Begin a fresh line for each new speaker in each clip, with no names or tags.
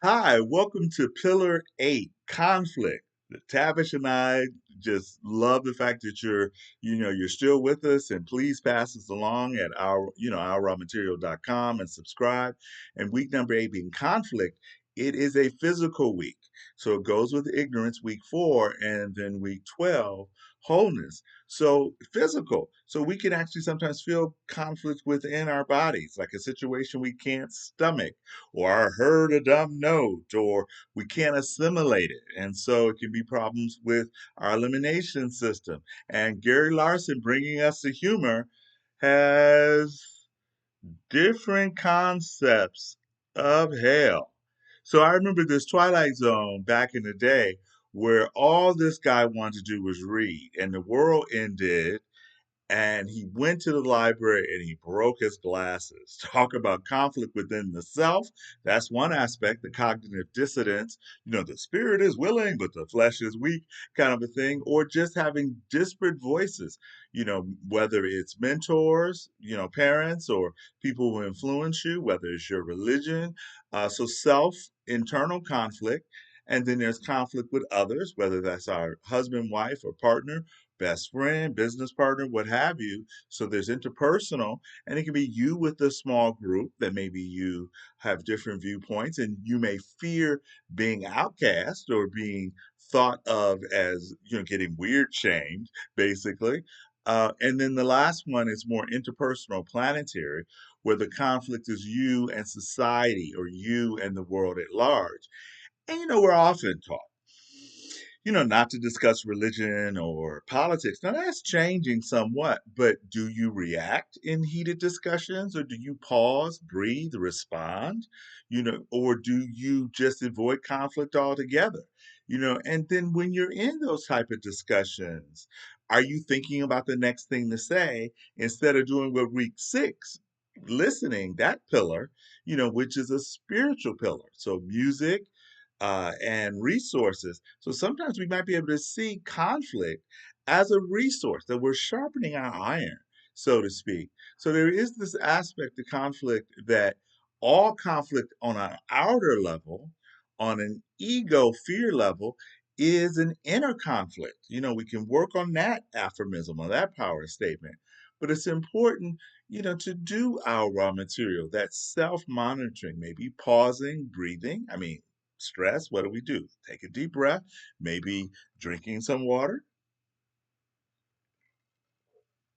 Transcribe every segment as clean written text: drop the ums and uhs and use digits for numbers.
Hi, welcome to Pillar 8, Conflict. Tavish and I just love the fact that you're still with us, and please pass us along at our rawmaterial.com and subscribe. And week number 8 being conflict, it is a physical week. So it goes with ignorance, week 4, and then week 12, wholeness. So physical. So we can actually sometimes feel conflict within our bodies, like a situation we can't stomach or I heard a dumb note, or we can't assimilate it. And so it can be problems with our elimination system. And Gary Larson, bringing us the humor, has different concepts of hell. So I remember this Twilight Zone back in the day where all this guy wanted to do was read, and the world ended and he went to the library and he broke his glasses. Talk about conflict within the self. That's one aspect, the cognitive dissonance. The spirit is willing, but the flesh is weak, kind of a thing. Or just having disparate voices, whether it's mentors, parents, or people who influence you, whether it's your religion. So self, internal conflict. And then there's conflict with others, whether that's our husband, wife, or partner, best friend, business partner, what have you. So there's interpersonal, and it can be you with a small group that maybe you have different viewpoints, and you may fear being outcast or being thought of as getting weird shamed, basically. And then the last one is more interpersonal, planetary, where the conflict is you and society or you and the world at large. And we're often taught not to discuss religion or politics. Now, that's changing somewhat, but do you react in heated discussions or do you pause, breathe, respond? Or do you just avoid conflict altogether? And then when you're in those type of discussions, are you thinking about the next thing to say instead of doing what week 6, listening, that pillar, which is a spiritual pillar. So music, and resources. So sometimes we might be able to see conflict as a resource that we're sharpening our iron, so to speak. So there is this aspect of conflict that all conflict on an outer level, on an ego fear level, is an inner conflict. We can work on that aphorism or that power statement. But it's important, to do our raw material, that self monitoring, maybe pausing, breathing. I mean, stress, what do? Take a deep breath, maybe drinking some water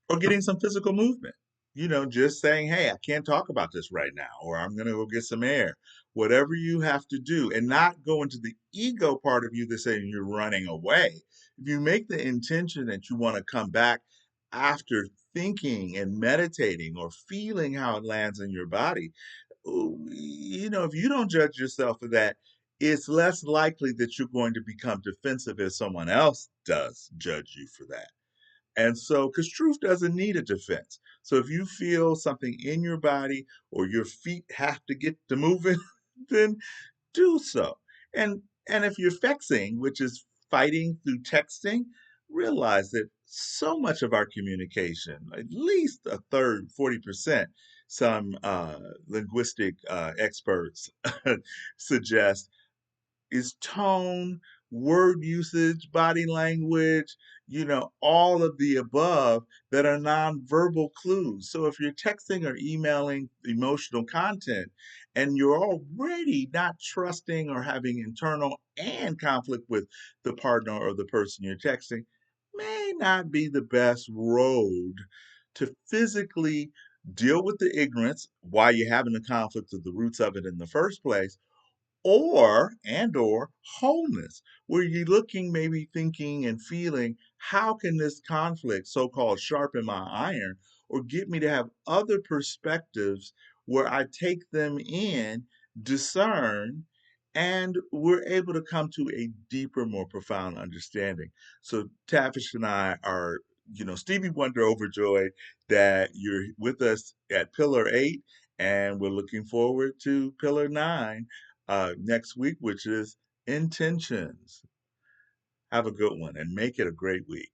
or getting some physical movement. Just saying, hey, I can't talk about this right now, or I'm going to go get some air. Whatever you have to do, and not go into the ego part of you that's saying you're running away. If you make the intention that you want to come back after thinking and meditating or feeling how it lands in your body, if you don't judge yourself for that, it's less likely that you're going to become defensive if someone else does judge you for that. And so, because truth doesn't need a defense. So if you feel something in your body or your feet have to get to moving, then do so. And if you're vexing, which is fighting through texting, realize that so much of our communication, at least a third, 40%, some linguistic experts suggest, is tone, word usage, body language, all of the above that are nonverbal clues. So if you're texting or emailing emotional content and you're already not trusting or having internal and conflict with the partner or the person you're texting, may not be the best road to physically deal with the ignorance, why you're having the conflict of the roots of it in the first place, or wholeness, where you're looking, maybe thinking and feeling, how can this conflict so-called sharpen my iron or get me to have other perspectives where I take them in, discern, and we're able to come to a deeper, more profound understanding. So Tavish and I are, Stevie Wonder overjoyed that you're with us at Pillar 8, and we're looking forward to Pillar 9 next week, which is intentions. Have a good one and make it a great week.